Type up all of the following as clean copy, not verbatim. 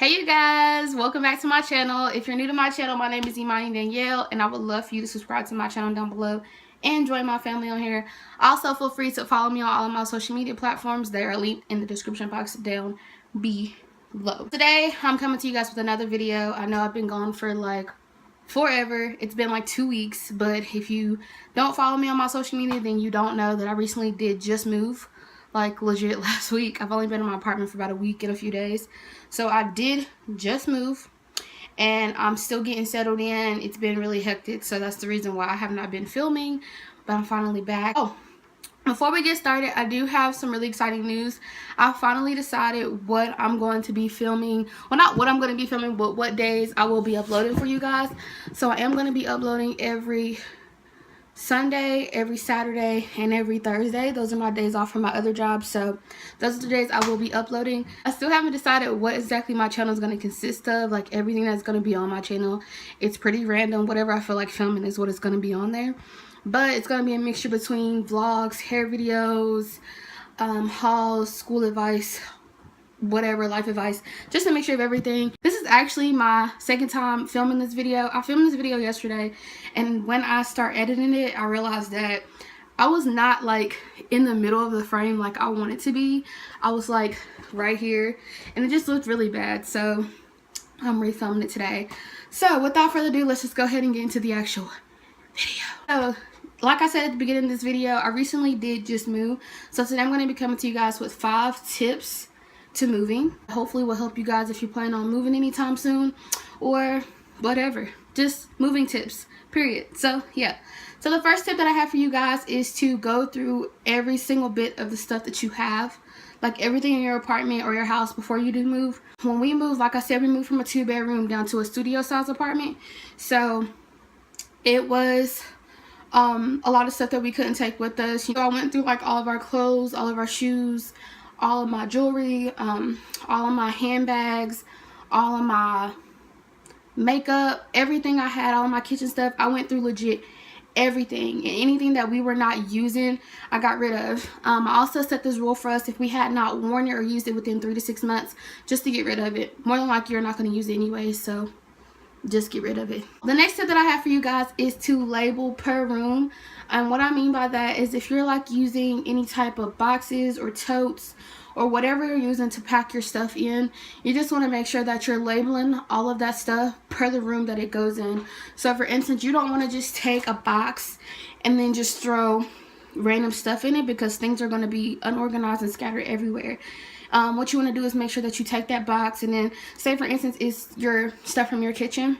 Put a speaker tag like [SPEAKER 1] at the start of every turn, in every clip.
[SPEAKER 1] Hey you guys, welcome back to my channel. If you're new to my channel, my name is Imani Danielle and I would love for you to subscribe to my channel down below and join my family on here. Also, feel free to follow me on all of my social media platforms. They are linked in the description box down below. Today, I'm coming to you guys with another video. I know I've been gone for like forever. It's been like 2 weeks, but if you don't follow me on my social media, then you don't know that I recently did just move. Like legit last week. I've only been in my apartment for about a week and a few days. So I did just move and I'm still getting settled in. It's been really hectic, so that's the reason why I have not been filming, but I'm finally back. Oh, before we get started, I do have some really exciting news. I finally decided what I'm going to be filming. Well, not what I'm going to be filming, but what days I will be uploading for you guys. So I am going to be uploading every Sunday, every Saturday, and every Thursday. Those are my days off from my other job, so those are the days I will be uploading. I still haven't decided what exactly my channel is going to consist of, like everything that's going to be on my channel. It's pretty random. Whatever I feel like filming is what is going to be on there, but it's going to be a mixture between vlogs, hair videos, hauls, school advice, whatever, life advice, just a mixture of everything. This is actually my second time filming this video. I filmed this video yesterday, and when I start editing it, I realized that I was not like in the middle of the frame like I wanted to be. I was like right here, and it just looked really bad, so I'm refilming it today. So without further ado, let's just go ahead and get into the actual video. So like I said at the beginning of this video, I recently did just move, so today I'm going to be coming to you guys with 5 tips to moving. Hopefully will help you guys if you plan on moving anytime soon or whatever, just moving tips, period. So yeah, so the first tip that I have for you guys is to go through every single bit of the stuff that you have, like everything in your apartment or your house before you do move. When we moved, like I said, we moved from a 2-bedroom down to a studio size apartment, so it was a lot of stuff that we couldn't take with us. So I went through like all of our clothes, all of our shoes, all of my jewelry, all of my handbags, all of my makeup, everything I had, all of my kitchen stuff. I went through legit everything, and anything that we were not using, I got rid of. I also set this rule for us: if we had not worn it or used it within 3 to 6 months, just to get rid of it. More than likely you're not going to use it anyway, so just get rid of it. The next tip that I have for you guys is to label per room. And what I mean by that is if you're like using any type of boxes or totes or whatever you're using to pack your stuff in, you just want to make sure that you're labeling all of that stuff per the room that it goes in. So for instance, you don't want to just take a box and then just throw random stuff in it, because things are going to be unorganized and scattered everywhere. What you want to do is make sure that you take that box, and then say for instance it's your stuff from your kitchen.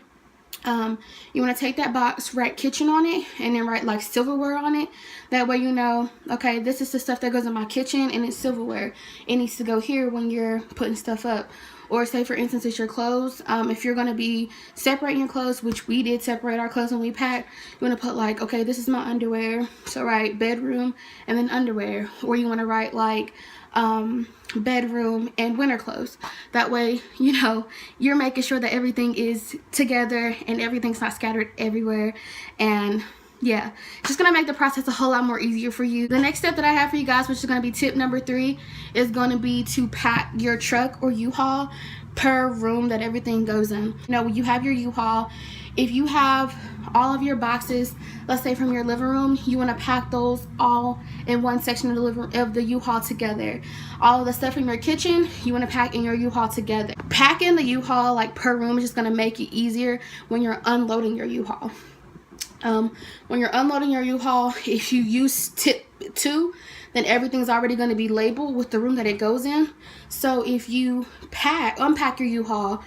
[SPEAKER 1] You want to take that box, write kitchen on it, and then write like silverware on it. That way you know, okay, this is the stuff that goes in my kitchen and it's silverware. It needs to go here when you're putting stuff up. Or say for instance it's your clothes. If you're going to be separating your clothes, which we did separate our clothes when we packed, you want to put like, okay, this is my underwear, so write bedroom and then underwear. Or you want to write like bedroom and winter clothes. That way, you know, you're making sure that everything is together and everything's not scattered everywhere. And yeah, just gonna make the process a whole lot more easier for you. The next step that I have for you guys, which is gonna be tip number 3, is gonna be to pack your truck or U-Haul per room that everything goes in. You know, when you have your U-Haul, if you have all of your boxes, let's say from your living room, you want to pack those all in one section of the U-Haul together. All of the stuff from your kitchen, you want to pack in your U-Haul together. Packing the U-Haul like per room is just going to make it easier when you're unloading your U-Haul. When you're unloading your U-Haul, if you use tip 2, then everything's already going to be labeled with the room that it goes in. So if you unpack your U-Haul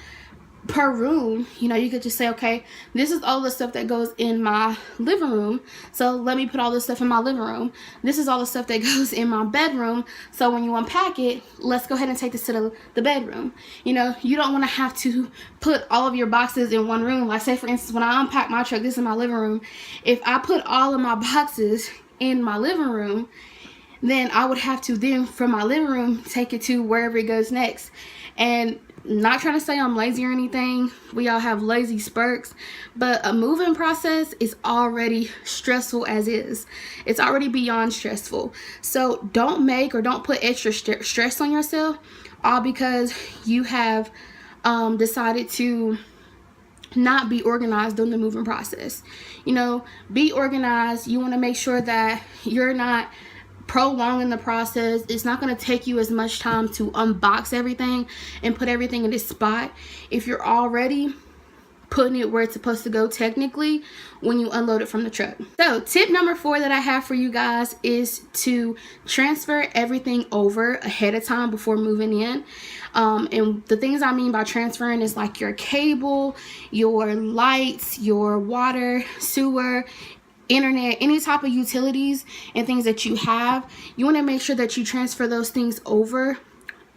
[SPEAKER 1] per room, you know, you could just say, okay, this is all the stuff that goes in my living room, so let me put all this stuff in my living room. This is all the stuff that goes in my bedroom, so when you unpack it, let's go ahead and take this to the bedroom. You know, you don't want to have to put all of your boxes in one room. Like say for instance, when I unpack my truck, this is my living room. If I put all of my boxes in my living room, then I would have to then from my living room take it to wherever it goes next. And not trying to say I'm lazy or anything, we all have lazy spurts, but a moving process is already stressful as is. It's already beyond stressful. So don't make or don't put extra stress on yourself all because you have decided to not be organized during the moving process. You know, be organized. You want to make sure that you're not prolonging the process. It's not going to take you as much time to unbox everything and put everything in this spot if you're already putting it where it's supposed to go technically when you unload it from the truck. So tip number 4 that I have for you guys is to transfer everything over ahead of time before moving in. And the things I mean by transferring is like your cable, your lights, your water, sewer, internet, any type of utilities and things that you have. You want to make sure that you transfer those things over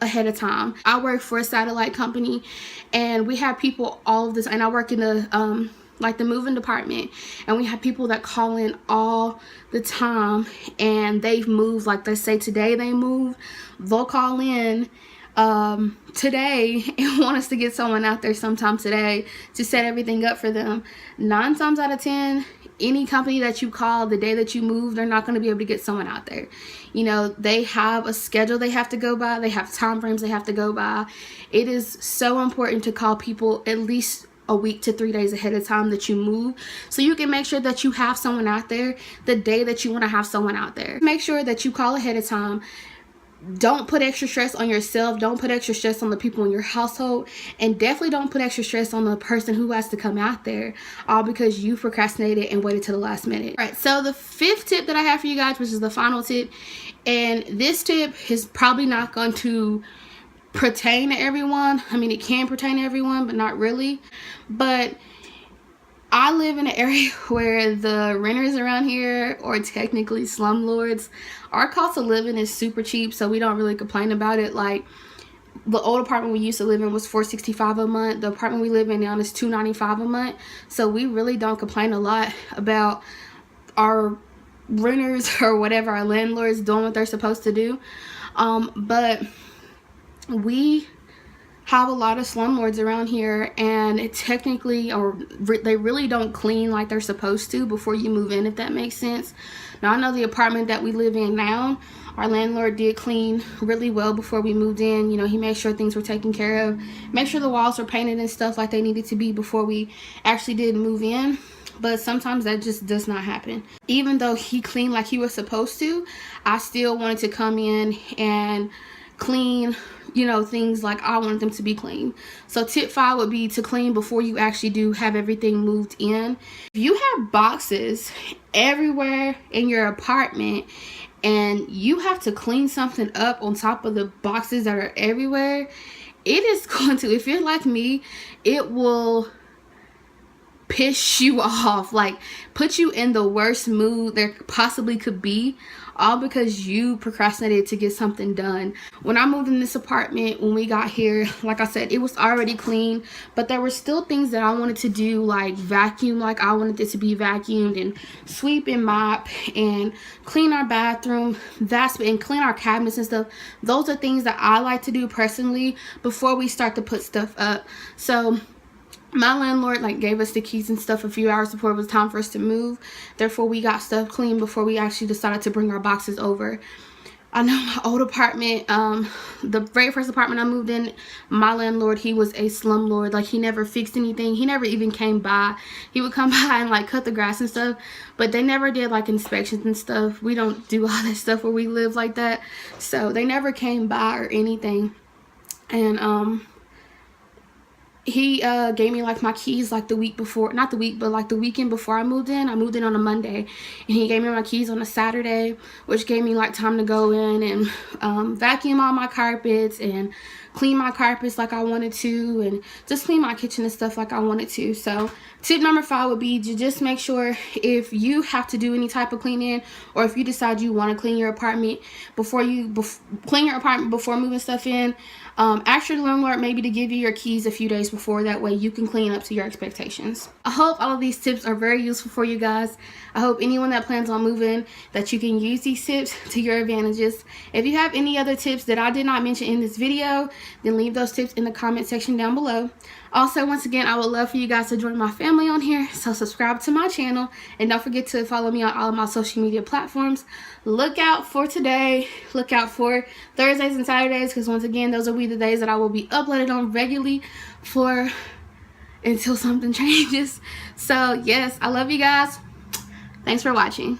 [SPEAKER 1] ahead of time. I work for a satellite company, and we have people all of this, and I work in the like the moving department, and we have people that call in all the time, and they've moved, like they say today they moved, they'll call in today and want us to get someone out there sometime today to set everything up for them. 9 times out of 10, any company that you call the day that you move, they're not going to be able to get someone out there. You know, they have a schedule they have to go by. They have time frames they have to go by. It is so important to call people at least a week to 3 days ahead of time that you move, so you can make sure that you have someone out there the day that you want to have someone out there. Make sure that you call ahead of time. Don't put extra stress on yourself. Don't put extra stress on the people in your household, and definitely don't put extra stress on the person who has to come out there, all because you procrastinated and waited till the last minute. All right, so the 5th tip that I have for you guys, which is the final tip, and this tip is probably not going to pertain to everyone. I mean, it can pertain to everyone, but not really. But I live in an area where the renters around here, or technically slumlords, our cost of living is super cheap, so we don't really complain about it. Like, the old apartment we used to live in was $465 a month. The apartment we live in now is $295 a month. So we really don't complain a lot about our renters or whatever, our landlords doing what they're supposed to do. But we have a lot of slumlords around here, and technically, or they really don't clean like they're supposed to before you move in, if that makes sense. Now, I know the apartment that we live in now, our landlord did clean really well before we moved in. You know, he made sure things were taken care of, make sure the walls were painted and stuff like they needed to be before we actually did move in. But sometimes that just does not happen. Even though he cleaned like he was supposed to, I still wanted to come in and clean, you know, things like I wanted them to be clean. So tip 5 would be to clean before you actually do have everything moved in. If you have boxes everywhere in your apartment and you have to clean something up on top of the boxes that are everywhere, it is going to, if you're like me, it will piss you off, like put you in the worst mood there possibly could be, all because you procrastinated to get something done. When I moved in this apartment, when we got here, like I said, it was already clean, but there were still things that I wanted to do, like vacuum, like I wanted it to be vacuumed, and sweep and mop and clean our bathroom, and clean our cabinets and stuff. Those are things that I like to do personally before we start to put stuff up. So my landlord gave us the keys and stuff a few hours before it was time for us to move. Therefore, we got stuff clean before we actually decided to bring our boxes over. I know my old apartment, the very first apartment I moved in, my landlord, he was a slumlord. Like, he never fixed anything. He never even came by. He would come by and cut the grass and stuff, but they never did inspections and stuff. We don't do all that stuff where we live like that. So they never came by or anything. And he gave me my keys the week before, not the week, but the weekend before I moved in. I moved in on a Monday, and he gave me my keys on a Saturday, which gave me time to go in and vacuum all my carpets and clean my carpets like I wanted to, and just clean my kitchen and stuff like I wanted to. So tip number 5 would be to just make sure, if you have to do any type of cleaning, or if you decide you want to clean your apartment before moving stuff in, ask your landlord maybe to give you your keys a few days before. That way you can clean up to your expectations. I hope all of these tips are very useful for you guys. I hope anyone that plans on moving, that you can use these tips to your advantages. If you have any other tips that I did not mention in this video, then leave those tips in the comment section down below. Also, once again, I would love for you guys to join my family on here, so subscribe to my channel, and don't forget to follow me on all of my social media platforms. Look out for today, look out for Thursdays and Saturdays, because once again, those will be the days that I will be uploaded on regularly until something changes. So yes, I love you guys. Thanks for watching.